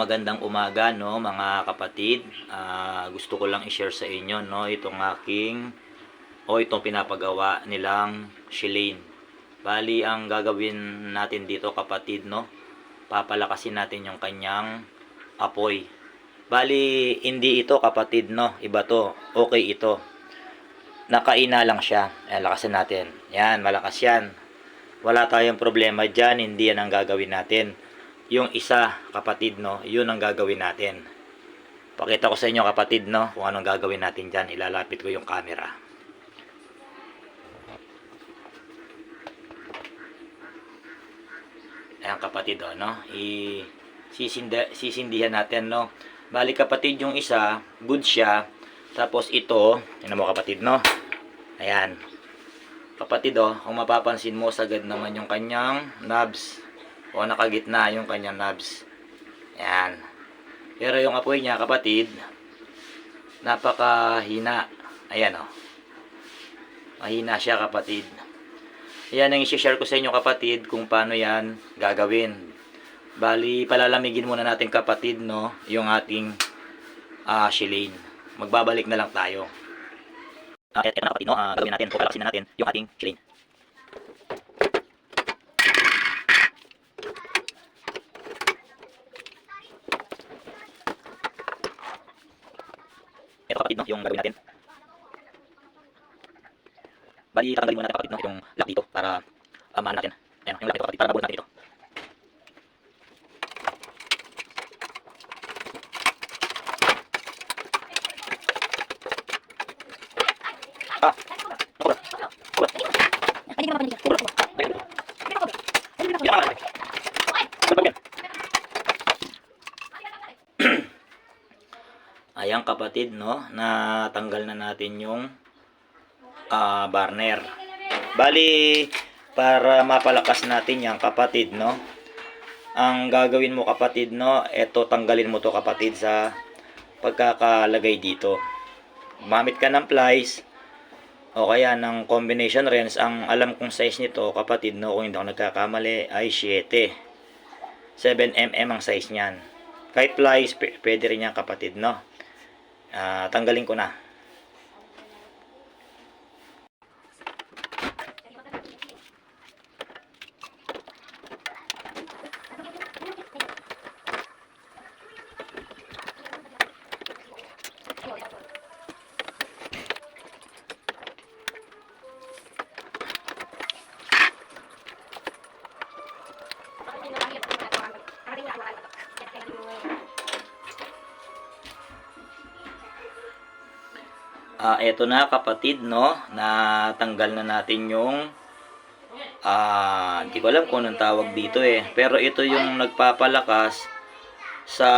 magandang umaga no mga kapatid. Gusto ko lang i-share sa inyo no itong pinapagawa nilang shilane. Bali ang gagawin natin dito kapatid no, papalakasin natin yung kanyang apoy. Bali hindi ito kapatid no, iba to. Okay ito. Nakaina lang siya. Ayan, lakasin natin. Yan, malakas yan. Wala tayong problema diyan, hindi yan ang gagawin natin. Yung isa kapatid no, yun ang gagawin natin. Pakita ko sa inyo kapatid no kung anong gagawin natin diyan. Ilalapit ko yung camera. Ayan kapatid no, sisindihan natin no. Bali kapatid yung isa, good siya. Tapos ito, tingnan mo kapatid no. Ayan. Kapatid kung mapapansin mo sagad naman yung kanyang knobs. O nakagitna yung kanyang knobs. Ayan. Pero yung apoy niya kapatid, napakahina. Ayan mahina siya kapatid. Ayan ang i-share ko sa inyo kapatid kung paano yan gagawin. Bali palalamigin muna natin kapatid no yung ating shilane. Magbabalik na lang tayo. Ito na kapatid no, gawin natin, pupalakasin na natin yung ating shilane. Ito kapatid no, yung gagawin natin. Bali tatanggalin muna natin kapatid no, yung lock dito para maano natin. Ayan, yung lock dito kapatid para mabuhat natin ito. Ayan kapatid no, natanggal na natin yung burner. Bali para mapalakas natin yan kapatid no, ang gagawin mo kapatid no, eto tanggalin mo to kapatid sa pagkakalagay dito. Gumamit ka ng plies o kaya ng combination wrench. Ang alam kong size nito kapatid no, kung hindi ako nagkakamali ay 7 mm ang size niyan. Kahit plies pwede rin yan kapatid no. Tanggalin ko na. Eto na kapatid no, natanggal na natin yung hindi ko alam kung anong tawag dito pero ito yung nagpapalakas sa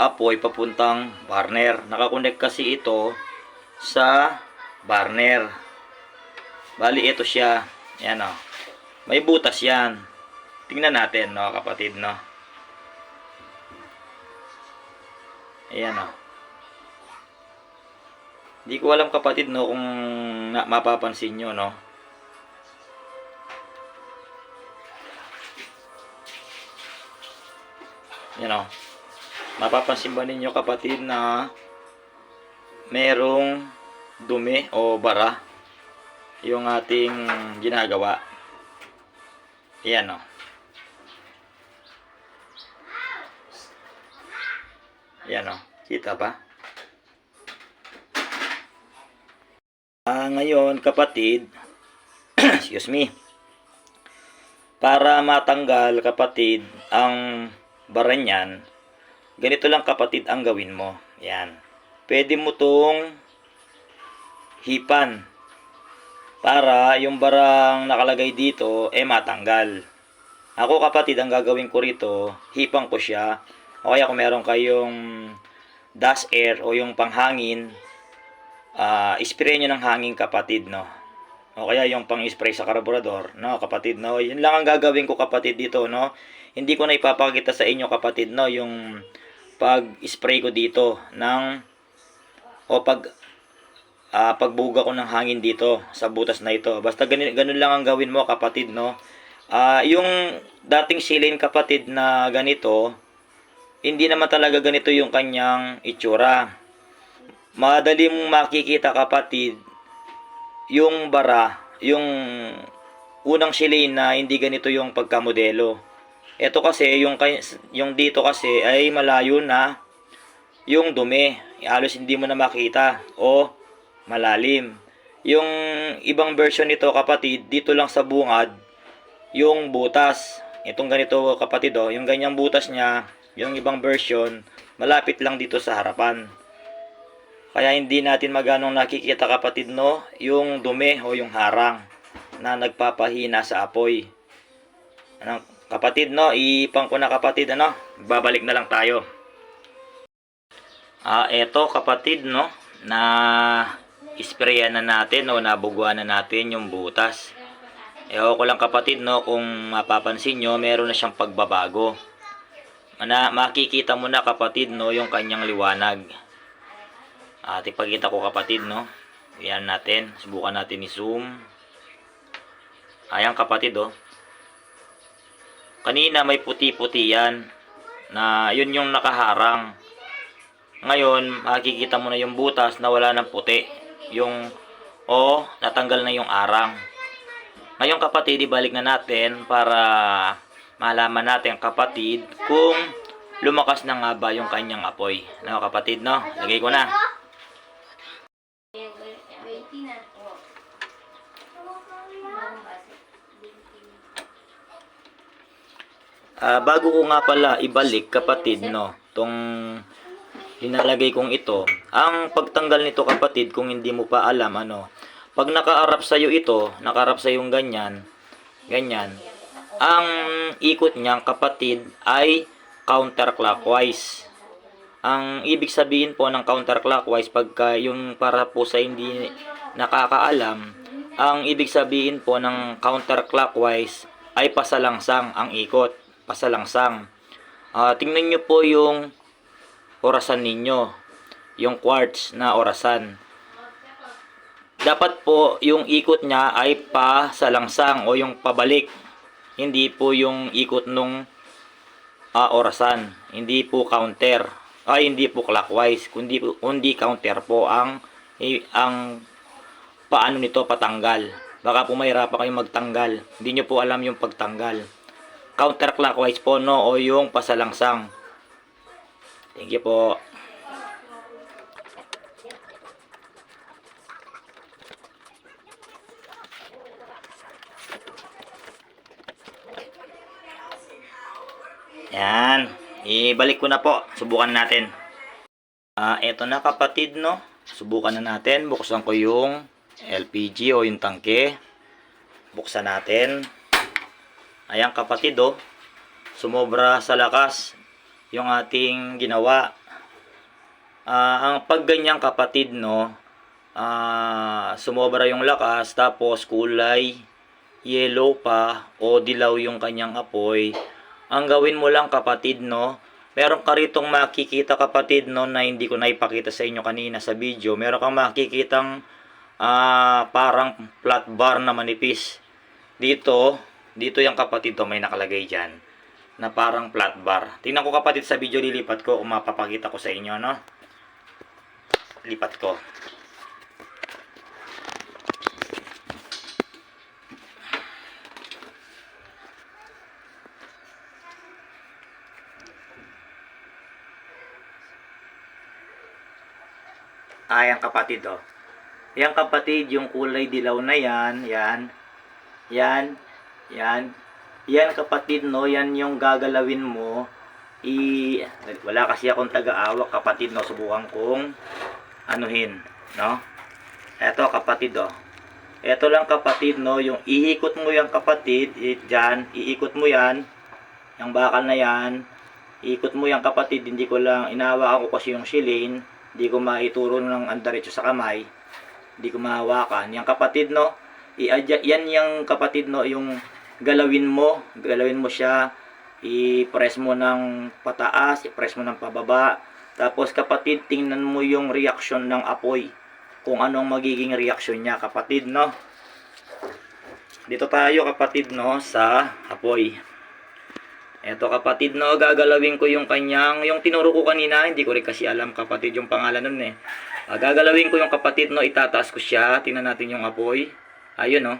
apoy papuntang burner. Nakakonect kasi ito sa burner. Bali ito siya. Ayan may butas yan. Tingnan natin no kapatid no. Ayan Hindi ko alam kapatid no kung mapapansin nyo no. Yan mapapansin ba ninyo kapatid na merong dumi o bara yung ating ginagawa. Yan Yan kita ba? Ngayon kapatid, excuse me, para matanggal kapatid ang bara niyan, ganito lang kapatid ang gawin mo. Yan. Pwede mo tong hipan para yung barang nakalagay dito matanggal. Ako kapatid, ang gagawin ko rito, hipang ko siya. O kaya kung meron kayong dust air o yung panghangin, spray nyo ng hangin kapatid no. O kaya yung pang-spray sa karburador no kapatid no. Yun lang ang gagawin ko kapatid dito no. Hindi ko na ipapakita sa inyo kapatid no yung pag-spray ko dito ng o pagbuga ko ng hangin dito sa butas na ito. Basta ganun lang ang gawin mo kapatid no. Yung dating silin kapatid na ganito, hindi naman talaga ganito yung kanyang itsura. Madali mong makikita kapatid yung bara, yung unang Shilane na hindi ganito yung pagkamodelo. Ito kasi yung dito kasi ay malayo na yung dumi. Halos hindi mo na makita o malalim. Yung ibang version nito kapatid, dito lang sa bungad yung butas. Itong ganito kapatid yung ganyang butas niya, yung ibang version malapit lang dito sa harapan. Kaya hindi natin maganong nakikita kapatid yung dumi o yung harang na nagpapahina sa apoy. Kapatid ipang ko na kapatid babalik na lang tayo. Eto kapatid na isprayan na natin nabuguan na natin yung butas. Ewan ko lang kapatid kung mapapansin nyo, meron na siyang pagbabago. Makikita mo na kapatid yung kanyang liwanag. At ipakita ko kapatid Yan natin, subukan natin i-zoom. Ayan kapatid Kanina may puti-puti yan na yun yung nakaharang. Ngayon, makikita mo na yung butas na wala ng puti. Natanggal na yung arang. Ngayon kapatid, ibalik na natin para malaman natin kapatid kung lumakas na nga ba yung kanyang apoy. Kapatid lagay ko na. Bago ko nga pala ibalik kapatid tong linalagay kong ito, ang pagtanggal nito kapatid, kung hindi mo pa alam pag nakaarap sa iyo ito, nakaarap sa yung ganyan, ang ikot niya kapatid ay counterclockwise. Ang ibig sabihin po ng counterclockwise, pagka yung para po sa hindi nakakaalam, ang ibig sabihin po ng counterclockwise ay pasalangsang ang ikot, pasalangsang. Tingnan nyo po yung orasan ninyo, yung quartz na orasan. Dapat po yung ikot niya ay pasalangsang o yung pabalik, hindi po yung ikot nung orasan, hindi po counter, hindi po clockwise, kundi counter po ang paano nito patanggal. Baka po mahirapan kayong magtanggal, hindi nyo po alam yung pagtanggal. Counterclockwise po o yung pasalangsang. Thank you po. Yan, ibalik ko na po. Subukan natin. Eto na kapatid Subukan na natin. Buksan ko yung LPG o yung tangke. Buksan natin. Ayan kapatid sumobra sa lakas yung ating ginawa. Ang pagganyang kapatid sumobra yung lakas, tapos kulay yellow pa o dilaw yung kanyang apoy. Ang gawin mo lang kapatid meron ka ritong makikita kapatid na hindi ko naipakita sa inyo kanina sa video. Meron kang makikitang parang flat bar na manipis. Dito yung kapatid may nakalagay dyan na parang flat bar. Tingnan ko kapatid sa video, lilipat ko kung mapapakita ko sa inyo lipat ko. Ayan kapatid Yan kapatid, yung kulay dilaw na yan. Yan kapatid yan yung gagalawin mo. Wala kasi akong taga-awak kapatid subukan kong anuhin Eto kapatid Eto lang kapatid yung iikot mo yan kapatid, dyan, iikot mo yan, yung bakal na yan, iikot mo yan kapatid. Hindi ko lang inahawakan ko kasi yung Shilane, hindi ko maituro ng andaretso sa kamay, hindi ko mahawakan yan kapatid yan yung kapatid yung galawin mo siya, i-press mo ng pataas, i-press mo ng pababa. Tapos kapatid, tingnan mo yung reaction ng apoy, kung anong magiging reaction niya kapatid Dito tayo kapatid sa apoy. Eto kapatid no, gagalawin ko yung kanyang, yung tinuro ko kanina, hindi ko rin kasi alam kapatid yung pangalan nun eh. Gagalawin ko yung kapatid no, itataas ko siya, tingnan natin yung apoy. Ayun no.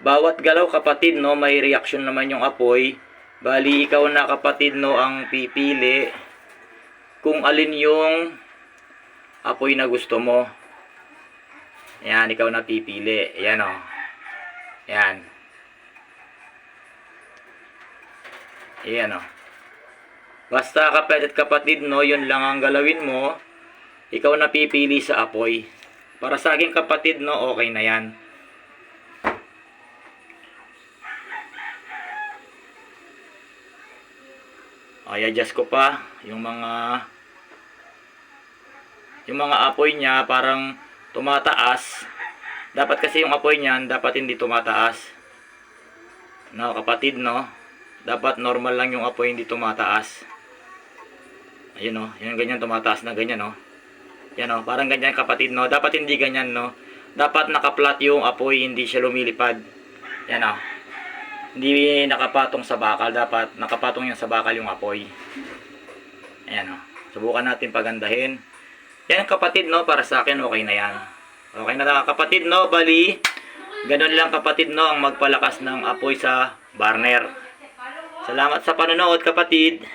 Bawat galaw kapatid no, may reaction naman yung apoy. Bali ikaw na kapatid no ang pipili kung alin yung apoy na gusto mo. Yan, ikaw na pipili. Yan o. Yan. Yan o. Basta kapatid no, yun lang ang galawin mo. Ikaw na pipili sa apoy. Para sa akin kapatid no, okay na yan. Ay, adjust ko pa yung mga apoy niya parang tumataas. Dapat kasi yung apoy niyan dapat hindi tumataas. No, kapatid no. Dapat normal lang yung apoy, hindi tumataas. Ayun no, yung ganyan tumataas na ganyan no. Yan no, parang ganyan kapatid no. Dapat hindi ganyan no. Dapat naka-flat yung apoy, hindi siya lumilipad. Yan no. Hindi nakapatong sa bakal, dapat nakapatong yan sa bakal yung apoy. Ayan no. Subukan natin pagandahin. Yan kapatid no, para sa akin okay na yan. Okay na kapatid no, bali ganun lang kapatid no ang magpalakas ng apoy sa burner. Salamat sa panonood kapatid.